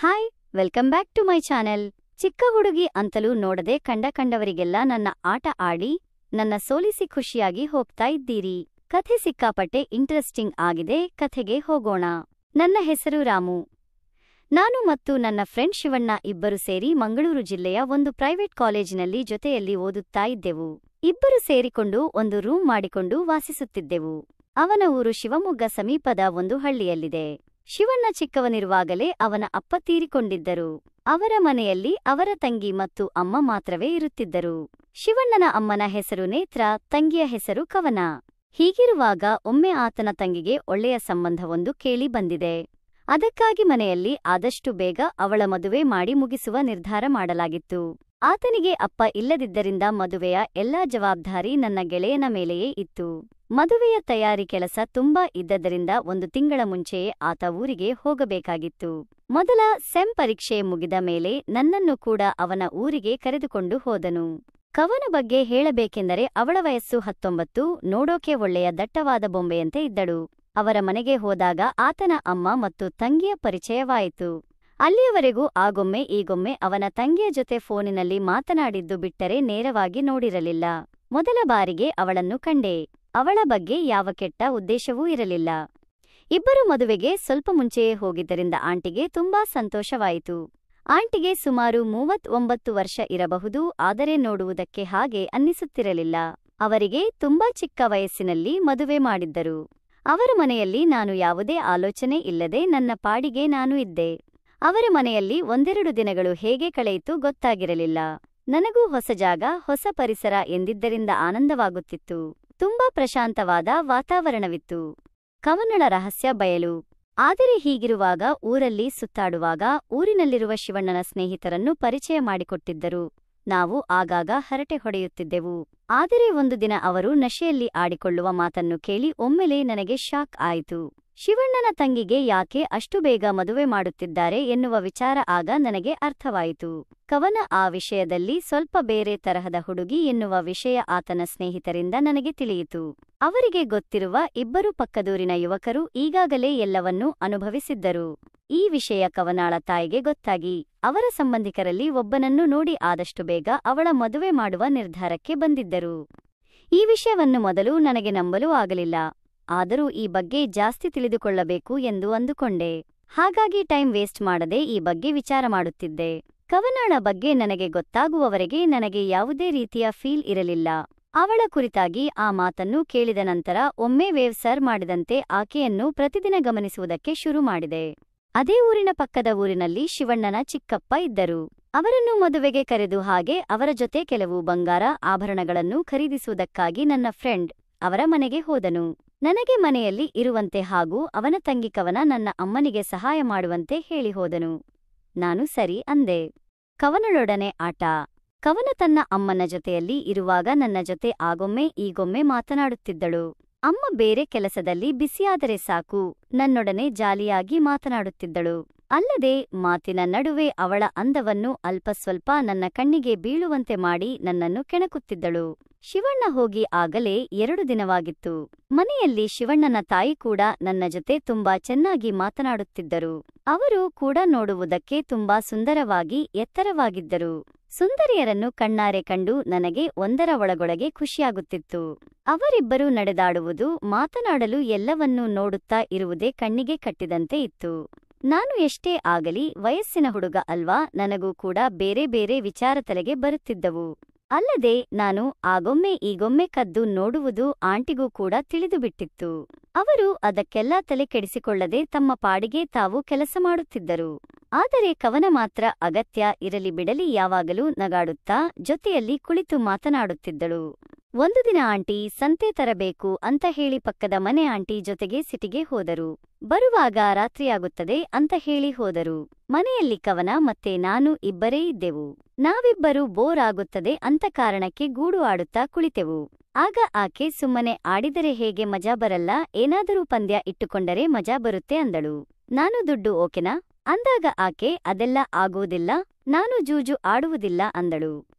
Hi, welcome back to my channel. ಚಿಕ್ಕ ಹುಡುಗಿ ಅಂತಲೂ ನೋಡದೆ ಕಂಡವರಿಗೆಲ್ಲ ನನ್ನ ಆಟ ಆಡಿ ನನ್ನ ಸೋಲಿಸಿ ಖುಷಿಯಾಗಿ ಹೋಗ್ತಾ ಇದ್ದೀರಿ. ಕಥೆ ಸಿಕ್ಕಾಪಟ್ಟೆ ಇಂಟ್ರೆಸ್ಟಿಂಗ್ ಆಗಿದೆ. ಕಥೆಗೆ ಹೋಗೋಣ. ನನ್ನ ಹೆಸರು ರಾಮು. ನಾನು ಮತ್ತು ನನ್ನ ಫ್ರೆಂಡ್ ಶಿವಣ್ಣ ಇಬ್ಬರು ಸೇರಿ ಮಂಗಳೂರು ಜಿಲ್ಲೆಯ ಒಂದು ಪ್ರೈವೇಟ್ ಕಾಲೇಜಿನಲ್ಲಿ ಜೊತೆಯಲ್ಲಿ ಓದುತ್ತಾ ಇದ್ದೆವು. ಇಬ್ಬರು ಸೇರಿಕೊಂಡು ಒಂದು ರೂಮ್ ಮಾಡಿಕೊಂಡು ವಾಸಿಸುತ್ತಿದ್ದೆವು. ಅವನ ಊರು ಶಿವಮೊಗ್ಗ ಸಮೀಪದ ಒಂದು ಹಳ್ಳಿಯಲ್ಲಿದೆ. ಶಿವಣ್ಣ ಚಿಕ್ಕವನಿರುವಾಗಲೇ ಅವನ ಅಪ್ಪ ತೀರಿಕೊಂಡಿದ್ದರು. ಅವರ ಮನೆಯಲ್ಲಿ ಅವರ ತಂಗಿ ಮತ್ತು ಅಮ್ಮ ಮಾತ್ರವೇ ಇರುತ್ತಿದ್ದರು. ಶಿವಣ್ಣನ ಅಮ್ಮನ ಹೆಸರು ನೇತ್ರ, ತಂಗಿಯ ಹೆಸರು ಕವನ. ಹೀಗಿರುವಾಗ ಒಮ್ಮೆ ಆತನ ತಂಗಿಗೆ ಒಳ್ಳೆಯ ಸಂಬಂಧವೊಂದು ಕೇಳಿ ಬಂದಿದೆ. ಅದಕ್ಕಾಗಿ ಮನೆಯಲ್ಲಿ ಆದಷ್ಟು ಬೇಗ ಅವಳ ಮದುವೆ ಮಾಡಿ ಮುಗಿಸುವ ನಿರ್ಧಾರ ಮಾಡಲಾಗಿತ್ತು. ಆತನಿಗೆ ಅಪ್ಪ ಇಲ್ಲದಿದ್ದರಿಂದ ಮದುವೆಯ ಎಲ್ಲಾ ಜವಾಬ್ದಾರಿ ನನ್ನ ಗೆಳೆಯನ ಮೇಲೆಯೇ ಇತ್ತು. ಮದುವೆಯ ತಯಾರಿ ಕೆಲಸ ತುಂಬಾ ಇದ್ದದರಿಂದ 1 ತಿಂಗಳ ಮುಂಚೆಯೇ ಆತ ಊರಿಗೆ ಹೋಗಬೇಕಾಗಿತ್ತು. ಮೊದಲ ಸೆಮ್ ಪರೀಕ್ಷೆ ಮುಗಿದ ಮೇಲೆ ನನ್ನನ್ನು ಕೂಡ ಅವನ ಊರಿಗೆ ಕರೆದುಕೊಂಡು ಹೋದನು. ಕವನ ಬಗ್ಗೆ ಹೇಳಬೇಕೆಂದರೆ ಅವಳ ವಯಸ್ಸು 19, ನೋಡೋಕೆ ಒಳ್ಳೆಯ ದಟ್ಟವಾದ ಬೊಂಬೆಯಂತೆ ಇದ್ದಳು. ಅವರ ಮನೆಗೆ ಹೋದಾಗ ಆತನ ಅಮ್ಮ ಮತ್ತು ತಂಗಿಯ ಪರಿಚಯವಾಯಿತು. ಅಲ್ಲಿಯವರೆಗೂ ಆಗೊಮ್ಮೆ ಈಗೊಮ್ಮೆ ಅವನ ತಂಗಿಯ ಜೊತೆ ಫೋನಿನಲ್ಲಿ ಮಾತನಾಡಿದ್ದು ಬಿಟ್ಟರೆ ನೇರವಾಗಿ ನೋಡಿರಲಿಲ್ಲ. ಮೊದಲ ಬಾರಿಗೆ ಅವಳನ್ನು ಕಂಡೆ. ಅವಳ ಬಗ್ಗೆ ಯಾವ ಕೆಟ್ಟ ಉದ್ದೇಶವೂ ಇರಲಿಲ್ಲ. ಇಬ್ಬರು ಮದುವೆಗೆ ಸ್ವಲ್ಪ ಮುಂಚೆಯೇ ಹೋಗಿದ್ದರಿಂದ ಆಂಟಿಗೆ ತುಂಬಾ ಸಂತೋಷವಾಯಿತು. ಆಂಟಿಗೆ ಸುಮಾರು 39 ವರ್ಷ ಇರಬಹುದು, ಆದರೆ ನೋಡುವುದಕ್ಕೆ ಹಾಗೆ ಅನ್ನಿಸುತ್ತಿರಲಿಲ್ಲ. ಅವರಿಗೆ ತುಂಬಾ ಚಿಕ್ಕ ವಯಸ್ಸಿನಲ್ಲಿ ಮದುವೆ ಮಾಡಿದ್ದರು. ಅವರ ಮನೆಯಲ್ಲಿ ನಾನು ಯಾವುದೇ ಆಲೋಚನೆ ಇಲ್ಲದೆ ನನ್ನ ಪಾಡಿಗೆ ನಾನು ಇದ್ದೆ. ಅವರ ಮನೆಯಲ್ಲಿ 1-2 ದಿನಗಳು ಹೇಗೆ ಕಳೆಯಿತು ಗೊತ್ತಾಗಿರಲಿಲ್ಲ. ನನಗೂ ಹೊಸ ಜಾಗ, ಹೊಸ ಪರಿಸರ ಎಂದಿದ್ದರಿಂದ ಆನಂದವಾಗುತ್ತಿತ್ತು. ತುಂಬಾ ಪ್ರಶಾಂತವಾದ ವಾತಾವರಣವಿತ್ತು. ಕವನಳ ರಹಸ್ಯ ಬಯಲು. ಆದರೆ ಹೀಗಿರುವಾಗ ಊರಲ್ಲಿ ಸುತ್ತಾಡುವಾಗ ಊರಿನಲ್ಲಿರುವ ಶಿವಣ್ಣನ ಸ್ನೇಹಿತರನ್ನು ಪರಿಚಯ ಮಾಡಿಕೊಟ್ಟಿದ್ದರು. ನಾವು ಆಗಾಗ ಹರಟೆ ಹೊಡೆಯುತ್ತಿದ್ದೆವು. ಆದರೆ ಒಂದು ದಿನ ಅವರು ನಶೆಯಲ್ಲಿ ಆಡಿಕೊಳ್ಳುವ ಮಾತನ್ನು ಕೇಳಿ ಒಮ್ಮೆಲೇ ನನಗೆ ಶಾಕ್ ಆಯಿತು. ಶಿವಣ್ಣನ ತಂಗಿಗೆ ಯಾಕೆ ಅಷ್ಟು ಬೇಗ ಮದುವೆ ಮಾಡುತ್ತಿದ್ದಾರೆ ಎನ್ನುವ ವಿಚಾರ ಆಗ ನನಗೆ ಅರ್ಥವಾಯಿತು. ಕವನ ಆ ವಿಷಯದಲ್ಲಿ ಸ್ವಲ್ಪ ಬೇರೆ ತರಹದ ಹುಡುಗಿ ಎನ್ನುವ ವಿಷಯ ಆತನ ಸ್ನೇಹಿತರಿಂದ ನನಗೆ ತಿಳಿಯಿತು. ಅವರಿಗೆ ಗೊತ್ತಿರುವ 2 ಪಕ್ಕದೂರಿನ ಯುವಕರು ಈಗಾಗಲೇ ಎಲ್ಲವನ್ನೂ ಅನುಭವಿಸಿದ್ದರು. ಈ ವಿಷಯ ಕವನಾಳ ತಾಯಿಗೆ ಗೊತ್ತಾಗಿ ಅವರ ಸಂಬಂಧಿಕರಲ್ಲಿ ಒಬ್ಬನನ್ನು ನೋಡಿ ಆದಷ್ಟು ಬೇಗ ಅವಳ ಮದುವೆ ಮಾಡುವ ನಿರ್ಧಾರಕ್ಕೆ ಬಂದಿದ್ದರು. ಈ ವಿಷಯವನ್ನು ಮೊದಲು ನನಗೆ ನಂಬಲೂ ಆಗಲಿಲ್ಲ. ಆದರೂ ಈ ಬಗ್ಗೆ ಜಾಸ್ತಿ ತಿಳಿದುಕೊಳ್ಳಬೇಕು ಎಂದು ಅಂದುಕೊಂಡೆ. ಹಾಗಾಗಿ ಟೈಮ್ ವೇಸ್ಟ್ ಮಾಡದೆ ಈ ಬಗ್ಗೆ ವಿಚಾರ ಮಾಡುತ್ತಿದ್ದೆ. ಕವನಾಳ ಬಗ್ಗೆ ನನಗೆ ಗೊತ್ತಾಗುವವರೆಗೆ ನನಗೆ ಯಾವುದೇ ರೀತಿಯ ಫೀಲ್ ಇರಲಿಲ್ಲ. ಅವಳ ಕುರಿತಾಗಿ ಆ ಮಾತನ್ನು ಕೇಳಿದ ನಂತರ ಒಮ್ಮೆ ವೇವ್ ಸರ್ ಮಾಡಿದಂತೆ ಆಕೆಯನ್ನು ಪ್ರತಿದಿನ ಗಮನಿಸುವುದಕ್ಕೆ ಶುರು ಮಾಡಿದೆ. ಅದೇ ಊರಿನ ಪಕ್ಕದ ಊರಿನಲ್ಲಿ ಶಿವಣ್ಣನ ಚಿಕ್ಕಪ್ಪ ಇದ್ದರು. ಅವರನ್ನು ಮದುವೆಗೆ ಕರೆದು ಹಾಗೆ ಅವರ ಜೊತೆ ಕೆಲವು ಬಂಗಾರ ಆಭರಣಗಳನ್ನು ಖರೀದಿಸುವುದಕ್ಕಾಗಿ ನನ್ನ ಫ್ರೆಂಡ್ ಅವರ ಮನೆಗೆ ಹೋದನು. ನನಗೆ ಮನೆಯಲ್ಲಿ ಇರುವಂತೆ ಹಾಗೂ ಅವನ ತಂಗಿ ಕವನ ನನ್ನ ಅಮ್ಮನಿಗೆ ಸಹಾಯ ಮಾಡುವಂತೆ ಹೇಳಿ ಹೋದನು. ನಾನು ಸರಿ ಅಂದೆ. ಕವನಳೊಡನೆ ಆಟ. ಕವನ ತನ್ನ ಅಮ್ಮನ ಜೊತೆಯಲ್ಲಿ ಇರುವಾಗ ನನ್ನ ಜೊತೆ ಆಗೊಮ್ಮೆ ಈಗೊಮ್ಮೆ ಮಾತನಾಡುತ್ತಿದ್ದಳು. ಅಮ್ಮ ಬೇರೆ ಕೆಲಸದಲ್ಲಿ ಬಿಸಿಯಾದರೆ ಸಾಕು ನನ್ನೊಡನೆ ಜಾಲಿಯಾಗಿ ಮಾತನಾಡುತ್ತಿದ್ದಳು. ಅಲ್ಲದೆ ಮಾತಿನ ನಡುವೆ ಅವಳ ಅಂದವನ್ನು ಅಲ್ಪ ಸ್ವಲ್ಪ ನನ್ನ ಕಣ್ಣಿಗೆ ಬೀಳುವಂತೆ ಮಾಡಿ ನನ್ನನ್ನು ಕೆಣಕುತ್ತಿದ್ದಳು. ಶಿವಣ್ಣ ಹೋಗಿ ಆಗಲೇ 2 ದಿನವಾಗಿತ್ತು. ಮನೆಯಲ್ಲಿ ಶಿವಣ್ಣನ ತಾಯಿ ಕೂಡ ನನ್ನ ಜೊತೆ ತುಂಬಾ ಚೆನ್ನಾಗಿ ಮಾತನಾಡುತ್ತಿದ್ದರು. ಅವರು ಕೂಡ ನೋಡುವುದಕ್ಕೆ ತುಂಬಾ ಸುಂದರವಾಗಿ ಎತ್ತರವಾಗಿದ್ದರು. ಸುಂದರಿಯರನ್ನು ಕಣ್ಣಾರೆ ಕಂಡು ನನಗೆ ಒಂದರ ಒಳಗೊಳಗೆ ಖುಷಿಯಾಗುತ್ತಿತ್ತು. ಅವರಿಬ್ಬರು ನಡೆದಾಡುವುದು, ಮಾತನಾಡಲು ಎಲ್ಲವನ್ನೂ ನೋಡುತ್ತಾ ಇರುವುದೇ ಕಣ್ಣಿಗೆ ಕಟ್ಟಿದಂತೆ ಇತ್ತು. ನಾನು ಎಷ್ಟೇ ಆಗಲಿ ವಯಸ್ಸಿನ ಹುಡುಗ ಅಲ್ವಾ, ನನಗೂ ಕೂಡ ಬೇರೆ ಬೇರೆ ವಿಚಾರ ತಲೆಗೆ ಬರುತ್ತಿದ್ದವು. ಅಲ್ಲದೆ ನಾನು ಆಗೊಮ್ಮೆ ಈಗೊಮ್ಮೆ ಕದ್ದು ನೋಡುವುದು ಆಂಟಿಗೂ ಕೂಡ ತಿಳಿದುಬಿಟ್ಟಿತ್ತು. ಅವರು ಅದಕ್ಕೆಲ್ಲ ತಲೆ ಕೆಡಿಸಿಕೊಳ್ಳದೆ ತಮ್ಮ ಪಾಡಿಗೆ ತಾವು ಕೆಲಸ ಮಾಡುತ್ತಿದ್ದರು. ಆದರೆ ಕವನ ಮಾತ್ರ ಅಗತ್ಯ ಇರಲಿ ಬಿಡಲಿ ಯಾವಾಗಲೂ ನಗಾಡುತ್ತಾ ಜೊತೆಯಲ್ಲಿ ಕುಳಿತು ಮಾತನಾಡುತ್ತಿದ್ದಳು. ಒಂದು ದಿನ ಆಂಟಿ ಸಂತೆ ತರಬೇಕು ಅಂತ ಹೇಳಿ ಪಕ್ಕದ ಮನೆ ಆಂಟಿ ಜೊತೆಗೆ ಸಿಟಿಗೆ ಹೋದರು. ಬರುವಾಗ ರಾತ್ರಿಯಾಗುತ್ತದೆ ಅಂತ ಹೇಳಿ ಹೋದರು. ಮನೆಯಲ್ಲಿ ಕವನ ಮತ್ತೆ ನಾನು ಇಬ್ಬರೇ ಇದ್ದೆವು. ನಾವಿಬ್ಬರು ಬೋರ್ ಆಗುತ್ತದೆ ಅಂತ ಕಾರಣಕ್ಕೆ ಗೂಡು ಆಡುತ್ತಾ ಕುಳಿತೆವು. ಆಗ ಆಕೆ ಸುಮ್ಮನೆ ಆಡಿದರೆ ಹೇಗೆ ಮಜಾ ಬರಲ್ಲ, ಏನಾದರೂ ಪಂದ್ಯ ಇಟ್ಟುಕೊಂಡರೆ ಮಜಾ ಬರುತ್ತೆ ಅಂದಳು. ನಾನು ದುಡ್ಡು ಓಕೆನಾ ಅಂದಾಗ ಆಕೆ ಅದೆಲ್ಲ ಆಗುವುದಿಲ್ಲ, ನಾನು ಜೂಜು ಆಡುವುದಿಲ್ಲ ಅಂದಳು.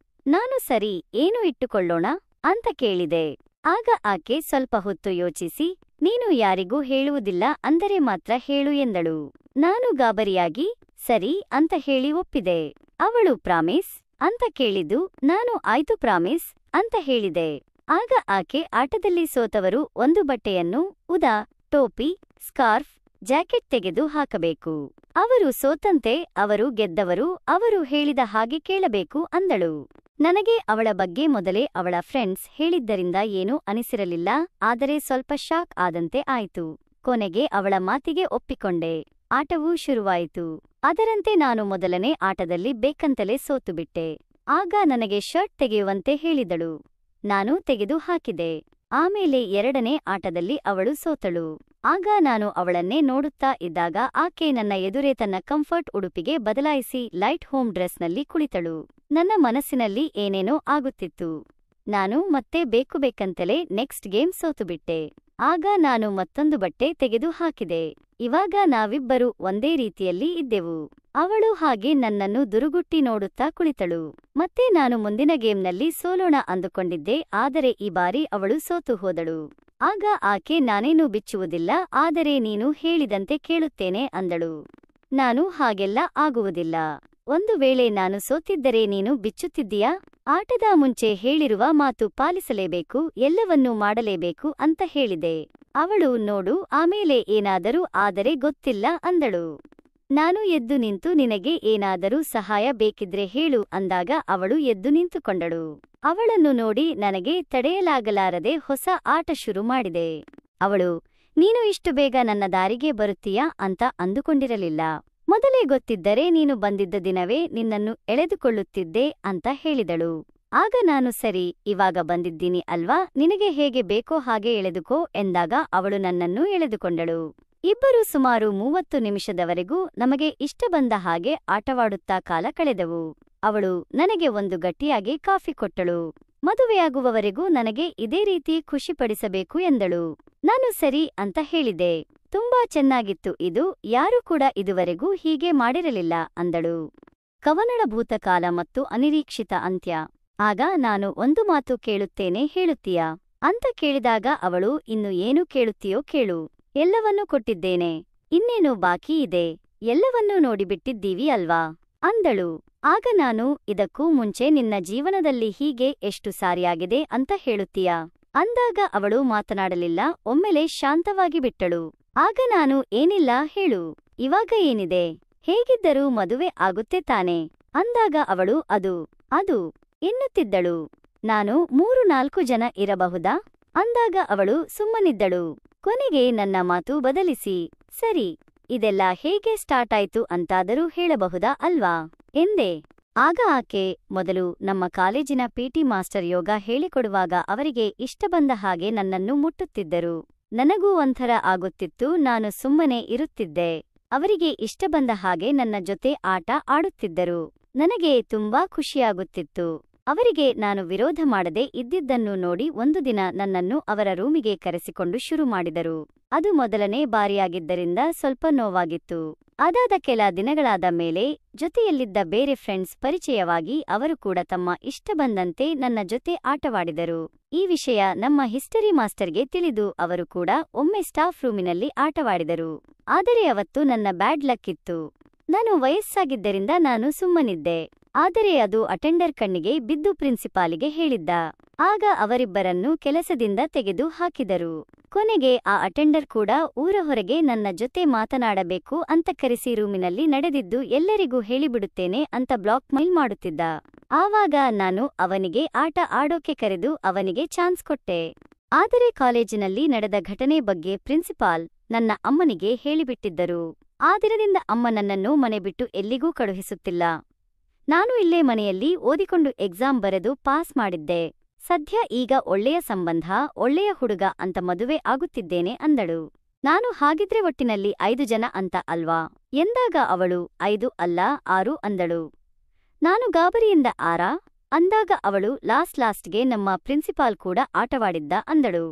ನಾನು ಸರಿ, ಏನು ಇಟ್ಟುಕೊಳ್ಳೋಣ ಅಂತ ಕೇಳಿದೆ. ಆಗ ಆಕೆ ಸ್ವಲ್ಪ ಹೊತ್ತು ಯೋಚಿಸಿ, ನೀನು ಯಾರಿಗೂ ಹೇಳುವುದಿಲ್ಲ ಅಂದರೆ ಮಾತ್ರ ಹೇಳು ಎಂದಳು. ನಾನು ಗಾಬರಿಯಾಗಿ ಸರಿ ಅಂತ ಹೇಳಿ ಒಪ್ಪಿದೆ. ಅವಳು ಪ್ರಾಮಿಸ್ ಅಂತ ಕೇಳಿದ್ದು ನಾನು ಆಯ್ತು ಪ್ರಾಮಿಸ್ ಅಂತ ಹೇಳಿದೆ. ಆಗ ಆಕೆ ಆಟದಲ್ಲಿ ಸೋತವರು ಒಂದು ಬಟ್ಟೆಯನ್ನು ಉದಾ ಟೋಪಿ ಸ್ಕಾರ್ಫ್ ಜಾಕೆಟ್ ತೆಗೆದು ಹಾಕಬೇಕು. ಅವರು ಸೋತಂತೆ ಅವರು ಗೆದ್ದವರು ಅವರು ಹೇಳಿದ ಹಾಗೆ ಕೇಳಬೇಕು ಅಂದಳು. ನನಗೆ ಅವಳ ಬಗ್ಗೆ ಮೊದಲೇ ಅವಳ ಫ್ರೆಂಡ್ಸ್ ಹೇಳಿದ್ದರಿಂದ ಏನೂ ಅನಿಸಿರಲಿಲ್ಲ, ಆದರೆ ಸ್ವಲ್ಪ ಶಾಕ್ ಆದಂತೆ ಆಯ್ತು. ಕೊನೆಗೆ ಅವಳ ಮಾತಿಗೆ ಒಪ್ಪಿಕೊಂಡೆ. ಆಟವೂ ಶುರುವಾಯಿತು. ಅದರಂತೆ ನಾನು ಮೊದಲನೇ ಆಟದಲ್ಲಿ ಬೇಕಂತಲೇ ಸೋತುಬಿಟ್ಟೆ. ಆಗ ನನಗೆ ಶರ್ಟ್ ತೆಗೆಯುವಂತೆ ಹೇಳಿದಳು. ನಾನು ತೆಗೆದು ಹಾಕಿದೆ. ಆಮೇಲೆ ಎರಡನೇ ಆಟದಲ್ಲಿ ಅವಳು ಸೋತಳು. ಆಗ ನಾನು ಅವಳನ್ನೇ ನೋಡುತ್ತಾ ಇದ್ದಾಗ ಆಕೆ ನನ್ನ ಎದುರೇ ತನ್ನ ಕಂಫರ್ಟ್ ಉಡುಪಿಗೆ ಬದಲಾಯಿಸಿ ಲೈಟ್ ಹೋಮ್ ಡ್ರೆಸ್ನಲ್ಲಿ ಕುಳಿತಳು. ನನ್ನ ಮನಸ್ಸಿನಲ್ಲಿ ಏನೇನೋ ಆಗುತ್ತಿತ್ತು. ನಾನು ಮತ್ತೆ ಬೇಕಂತಲೇ ನೆಕ್ಸ್ಟ್ ಗೇಮ್ ಸೋತುಬಿಟ್ಟೆ. ಆಗ ನಾನು ಮತ್ತೊಂದು ಬಟ್ಟೆ ತೆಗೆದು ಹಾಕಿದೆ. ಇವಾಗ ನಾವಿಬ್ಬರು ಒಂದೇ ರೀತಿಯಲ್ಲಿ ಇದ್ದೆವು. ಅವಳು ಹಾಗೆ ನನ್ನನ್ನು ದುರುಗುಟ್ಟಿ ನೋಡುತ್ತಾ ಕುಳಿತಳು. ಮತ್ತೆ ನಾನು ಮುಂದಿನ ಗೇಮ್ನಲ್ಲಿ ಸೋಲೋಣ ಅಂದುಕೊಂಡಿದ್ದೆ, ಆದರೆ ಈ ಬಾರಿ ಅವಳು ಸೋತು ಹೋದಳು. ಆಗ ಆಕೆ ನಾನೇನೂ ಬಿಚ್ಚುವುದಿಲ್ಲ, ಆದರೆ ನೀನು ಹೇಳಿದಂತೆ ಕೇಳುತ್ತೇನೆ ಅಂದಳು. ನಾನು ಹಾಗೆಲ್ಲ ಆಗುವುದಿಲ್ಲ. ಒಂದು ವೇಳೆ ನಾನು ಸೋತಿದ್ದರೆ ನೀನು ಬಿಚ್ಚುತ್ತಿದ್ದೀಯಾ? ಆಟದ ಮುಂಚೆ ಹೇಳಿರುವ ಮಾತು ಪಾಲಿಸಲೇಬೇಕು, ಎಲ್ಲವನ್ನೂ ಮಾಡಲೇಬೇಕು ಅಂತ ಹೇಳಿದೆ. ಅವಳು ನೋಡು ಆಮೇಲೆ ಏನಾದರೂ ಆದರೆ ಗೊತ್ತಿಲ್ಲ ಅಂದಳು. ನಾನು ಎದ್ದು ನಿಂತು ನಿನಗೆ ಏನಾದರೂ ಸಹಾಯ ಬೇಕಿದ್ರೆ ಹೇಳು ಅಂದಾಗ ಅವಳು ಎದ್ದು ನಿಂತುಕೊಂಡಳು. ಅವಳನ್ನು ನೋಡಿ ನನಗೆ ತಡೆಯಲಾಗಲಾರದೆ ಹೊಸ ಆಟ ಶುರು ಮಾಡಿದೆ. ಅವಳು ನೀನು ಇಷ್ಟು ಬೇಗ ನನ್ನ ದಾರಿಗೆ ಬರುತ್ತೀಯಾ ಅಂತ ಅಂದುಕೊಂಡಿರಲಿಲ್ಲ. ಮೊದಲೇ ಗೊತ್ತಿದ್ದರೆ ನೀನು ಬಂದಿದ್ದ ದಿನವೇ ನಿನ್ನನ್ನು ಎಳೆದುಕೊಳ್ಳುತ್ತಿದ್ದೆ ಅಂತ ಹೇಳಿದಳು. ಆಗ ನಾನು ಸರಿ ಇವಾಗ ಬಂದಿದ್ದೀನಿ ಅಲ್ವಾ, ನಿನಗೆ ಹೇಗೆ ಬೇಕೋ ಹಾಗೆ ಎಳೆದುಕೋ ಎಂದಾಗ ಅವಳು ನನ್ನನ್ನು ಎಳೆದುಕೊಂಡಳು. ಇಬ್ಬರು ಸುಮಾರು 30 ನಿಮಿಷದವರೆಗೂ ನಮಗೆ ಇಷ್ಟ ಬಂದ ಹಾಗೆ ಆಟವಾಡುತ್ತಾ ಕಾಲ ಕಳೆದವು. ಅವಳು ನನಗೆ ಒಂದು ಗಟ್ಟಿಯಾಗಿ ಕಾಫಿ ಕೊಟ್ಟಳು. ಮದುವೆಯಾಗುವವರೆಗೂ ನನಗೆ ಇದೇ ರೀತಿ ಖುಷಿಪಡಿಸಬೇಕು ಎಂದಳು. ನಾನು ಸರಿ ಅಂತ ಹೇಳಿದೆ. ತುಂಬಾ ಚೆನ್ನಾಗಿತ್ತು ಇದು, ಯಾರೂ ಕೂಡ ಇದುವರೆಗೂ ಹೀಗೆ ಮಾಡಿರಲಿಲ್ಲ ಅಂದಳು. ಕವನಳ ಭೂತಕಾಲ ಮತ್ತು ಅನಿರೀಕ್ಷಿತ ಅಂತ್ಯ. ಆಗ ನಾನು ಒಂದು ಮಾತು ಕೇಳುತ್ತೇನೆ, ಹೇಳುತ್ತೀಯಾ ಅಂತ ಕೇಳಿದಾಗ ಅವಳು ಇನ್ನು ಏನು ಕೇಳುತ್ತೀಯೋ ಕೇಳು, ಎಲ್ಲವನ್ನೂ ಕೊಟ್ಟಿದ್ದೇನೆ, ಇನ್ನೇನು ಬಾಕಿ ಇದೆ, ಎಲ್ಲವನ್ನೂ ನೋಡಿಬಿಟ್ಟಿದ್ದೀವಿ ಅಲ್ವಾ ಅಂದಳು. ಆಗ ನಾನು ಇದಕ್ಕೂ ಮುಂಚೆ ನಿನ್ನ ಜೀವನದಲ್ಲಿ ಹೀಗೆ ಎಷ್ಟು ಸಾರಿಯಾಗಿದೆ ಅಂತ ಹೇಳುತ್ತೀಯಾ ಅಂದಾಗ ಅವಳು ಮಾತನಾಡಲಿಲ್ಲ, ಒಮ್ಮೆಲೆ ಶಾಂತವಾಗಿ ಬಿಟ್ಟಳು. ಆಗ ನಾನು ಏನಿಲ್ಲ ಹೇಳು, ಇವಾಗ ಏನಿದೆ, ಹೇಗಿದ್ದರೂ ಮದುವೆ ಆಗುತ್ತೆ ತಾನೆ ಅಂದಾಗ ಅವಳು ಅದು ಎನ್ನುತ್ತಿದ್ದಳು. ನಾನು 3-4 ಜನ ಇರಬಹುದಾ ಅಂದಾಗ ಅವಳು ಸುಮ್ಮನಿದ್ದಳು. ಕೊನೆಗೆ ನನ್ನ ಮಾತು ಬದಲಿಸಿ, ಸರಿ ಇದೆಲ್ಲ ಹೇಗೆ ಸ್ಟಾರ್ಟ್ ಆಯ್ತು ಅಂತಾದರೂ ಹೇಳಬಹುದಾ ಅಲ್ವಾ ಎಂದೆ. ಆಗ ಆಕೆ ಮೊದಲು ನಮ್ಮ ಕಾಲೇಜಿನ ಪಿಟಿ ಮಾಸ್ಟರ್ ಯೋಗ ಹೇಳಿಕೊಡುವಾಗ ಅವರಿಗೆ ಇಷ್ಟ ಬಂದ ಹಾಗೆ ನನ್ನನ್ನು ಮುಟ್ಟುತ್ತಿದ್ದರು. ನನಗೂ ಒಂಥರ ಆಗುತ್ತಿತ್ತು, ನಾನು ಸುಮ್ಮನೆ ಇರುತ್ತಿದ್ದೆ. ಅವರಿಗೆ ಇಷ್ಟ ಬಂದ ಹಾಗೆ ನನ್ನ ಜೊತೆ ಆಟ ಆಡುತ್ತಿದ್ದರು. ನನಗೆ ತುಂಬಾ ಖುಷಿಯಾಗುತ್ತಿತ್ತು. ಅವರಿಗೆ ನಾನು ವಿರೋಧ ಮಾಡದೆ ಇದ್ದಿದ್ದನ್ನು ನೋಡಿ ಒಂದು ದಿನ ನನ್ನನ್ನು ಅವರ ರೂಮಿಗೆ ಕರೆಸಿಕೊಂಡು ಶುರು ಮಾಡಿದರು. ಅದು ಮೊದಲನೇ ಬಾರಿಯಾಗಿದ್ದರಿಂದ ಸ್ವಲ್ಪ ನೋವಾಗಿತ್ತು. ಅದಾದ ಕೆಲ ದಿನಗಳಾದ ಮೇಲೆ ಜೊತೆಯಲ್ಲಿದ್ದ ಬೇರೆ ಫ್ರೆಂಡ್ಸ್ ಪರಿಚಯವಾಗಿ ಅವರು ಕೂಡ ತಮ್ಮ ಇಷ್ಟ ಬಂದಂತೆ ನನ್ನ ಜೊತೆ ಆಟವಾಡಿದರು. ಈ ವಿಷಯ ನಮ್ಮ ಹಿಸ್ಟರಿ ಮಾಸ್ಟರ್ಗೆ ತಿಳಿದು ಅವರು ಕೂಡ ಒಮ್ಮೆ ಸ್ಟಾಫ್ ರೂಮಿನಲ್ಲಿ ಆಟವಾಡಿದರು. ಆದರೆ ಅವತ್ತು ನನ್ನ ಬ್ಯಾಡ್ ಲಕ್ ಇತ್ತು. ನಾನು ವಯಸ್ಸಾಗಿದ್ದರಿಂದ ನಾನು ಸುಮ್ಮನಿದ್ದೆ. ಆದರೆ ಅದು ಅಟೆಂಡರ್ ಕಣ್ಣಿಗೆ ಬಿದ್ದು ಪ್ರಿನ್ಸಿಪಾಲಿಗೆ ಹೇಳಿದ್ದ. ಆಗ ಅವರಿಬ್ಬರನ್ನು ಕೆಲಸದಿಂದ ತೆಗೆದು ಹಾಕಿದರು. ಕೊನೆಗೆ ಆ ಅಟೆಂಡರ್ ಕೂಡ ಊರ ಹೊರಗೆ ನನ್ನ ಜೊತೆ ಮಾತನಾಡಬೇಕು ಅಂತ ಕರೆಸಿ ರೂಮಿನಲ್ಲಿ ನಡೆದಿದ್ದು ಎಲ್ಲರಿಗೂ ಹೇಳಿಬಿಡುತ್ತೇನೆ ಅಂತ ಬ್ಲಾಕ್ ಮೇಲ್ ಮಾಡುತ್ತಿದ್ದ. ಆವಾಗ ನಾನು ಅವನಿಗೆ ಆಟ ಆಡೋಕೆ ಕರೆದು ಅವನಿಗೆ ಚಾನ್ಸ್ ಕೊಟ್ಟೆ. ಆದರೆ ಕಾಲೇಜಿನಲ್ಲಿ ನಡೆದ ಘಟನೆ ಬಗ್ಗೆ ಪ್ರಿನ್ಸಿಪಾಲ್ ನನ್ನ ಅಮ್ಮನಿಗೆ ಹೇಳಿಬಿಟ್ಟಿದ್ದರು. ಆ ದಿನದಿಂದ ಅಮ್ಮ ನನ್ನನ್ನು ಮನೆ ಬಿಟ್ಟು ಎಲ್ಲಿಗೂ ಕಳುಹಿಸುತ್ತಿಲ್ಲ. ನಾನು ಇಲ್ಲೇ ಮನೆಯಲ್ಲಿ ಓದಿಕೊಂಡು ಎಕ್ಸಾಮ್ ಬರೆದು ಪಾಸ್ ಮಾಡಿದ್ದೆ. ಸದ್ಯ ಈಗ ಒಳ್ಳೆಯ ಸಂಬಂಧ, ಒಳ್ಳೆಯ ಹುಡುಗ ಅಂತ ಮದುವೆ ಆಗುತ್ತಿದ್ದೇನೆ ಅಂದಳು. ನಾನು ಹಾಗಿದ್ರೆ ಒಟ್ಟಿನಲ್ಲಿ 5 ಜನ ಅಂತ ಅಲ್ವಾ ಎಂದಾಗ ಅವಳು 5 ಅಲ್ಲ 6 ಅಂದಳು. ನಾನು ಗಾಬರಿಯಿಂದ 6 ಅಂದಾಗ ಅವಳು ಲಾಸ್ಟ್ಗೆ ನಮ್ಮ ಪ್ರಿನ್ಸಿಪಾಲ್ ಕೂಡ ಆಟವಾಡಿದ್ದ ಅಂದಳು.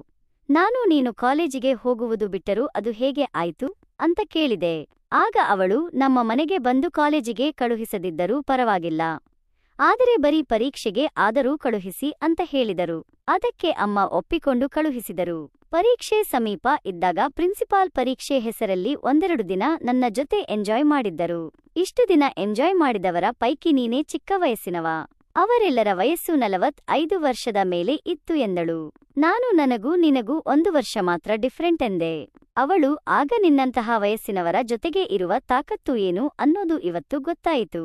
ನಾನು ನೀನು ಕಾಲೇಜಿಗೆ ಹೋಗುವುದು ಬಿಟ್ಟರೂ ಅದು ಹೇಗೆ ಆಯ್ತು ಅಂತ ಕೇಳಿದೆ. ಆಗ ಅವಳು ನಮ್ಮ ಮನೆಗೆ ಬಂದು ಕಾಲೇಜಿಗೆ ಕಳುಹಿಸದಿದ್ದರೂ ಪರವಾಗಿಲ್ಲ, ಆದರೆ ಬರೀ ಪರೀಕ್ಷೆಗೆ ಆದರೂ ಕಳುಹಿಸಿ ಅಂತ ಹೇಳಿದರು. ಅದಕ್ಕೆ ಅಮ್ಮ ಒಪ್ಪಿಕೊಂಡು ಕಳುಹಿಸಿದರು. ಪರೀಕ್ಷೆ ಸಮೀಪ ಇದ್ದಾಗ ಪ್ರಿನ್ಸಿಪಾಲ್ ಪರೀಕ್ಷೆ ಹೆಸರಲ್ಲಿ ಒಂದೆರಡು ದಿನ ನನ್ನ ಜೊತೆ ಎಂಜಾಯ್ ಮಾಡಿದ್ದರು. ಇಷ್ಟು ದಿನ ಎಂಜಾಯ್ ಮಾಡಿದವರ ಪೈಕಿ ನೀನೇ ಚಿಕ್ಕ ವಯಸ್ಸಿನವ. ಅವರೆಲ್ಲರ ವಯಸ್ಸು 45 ವರ್ಷದ ಮೇಲೆ ಇತ್ತು ಎಂದಳು. ನಾನು ನನಗೂ ನಿನಗೂ 1 ವರ್ಷ ಮಾತ್ರ ಡಿಫರೆಂಟ್ ಎಂದೆ. ಅವಳು ಆಗ ನಿನ್ನಂತಹ ವಯಸ್ಸಿನವರ ಜೊತೆಗೆ ಇರುವ ತಾಕತ್ತು ಏನು ಅನ್ನೋದು ಇವತ್ತು ಗೊತ್ತಾಯಿತು.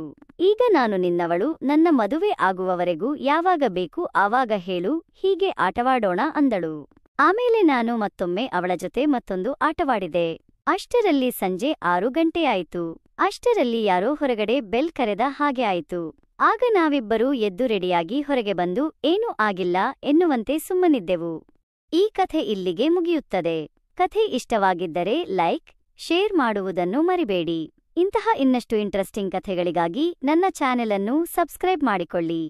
ಈಗ ನಾನು ನಿನ್ನವಳು, ನನ್ನ ಮದುವೆ ಆಗುವವರೆಗೂ ಯಾವಾಗ ಬೇಕು ಆವಾಗ ಹೇಳು, ಹೀಗೆ ಆಟವಾಡೋಣ ಅಂದಳು. ಆಮೇಲೆ ನಾನು ಮತ್ತೊಮ್ಮೆ ಅವಳ ಜೊತೆ ಮತ್ತೊಂದು ಆಟವಾಡಿದೆ. ಅಷ್ಟರಲ್ಲಿ ಸಂಜೆ 6 ಗಂಟೆಯಾಯಿತು. ಅಷ್ಟರಲ್ಲಿ ಯಾರೋ ಹೊರಗಡೆ ಬೆಲ್ ಕರೆದ ಹಾಗೆ ಆಯಿತು. ಆಗ ನಾವಿಬ್ಬರೂ ಎದ್ದು ರೆಡಿಯಾಗಿ ಹೊರಗೆ ಬಂದು ಏನೂ ಆಗಿಲ್ಲ ಎನ್ನುವಂತೆ ಸುಮ್ಮನಿದ್ದೆವು. ಈ ಕಥೆ ಇಲ್ಲಿಗೆ ಮುಗಿಯುತ್ತದೆ. ಕಥೆ ಇಷ್ಟವಾಗಿದ್ದರೆ ಲೈಕ್, ಶೇರ್ ಮಾಡುವುದನ್ನು ಮರಿಬೇಡಿ. ಇಂತಹ ಇನ್ನಷ್ಟು ಇಂಟ್ರೆಸ್ಟಿಂಗ್ ಕಥೆಗಳಿಗಾಗಿ ನನ್ನ ಚಾನೆಲ್ ಅನ್ನು ಸಬ್ಸ್ಕ್ರೈಬ್ ಮಾಡಿಕೊಳ್ಳಿ.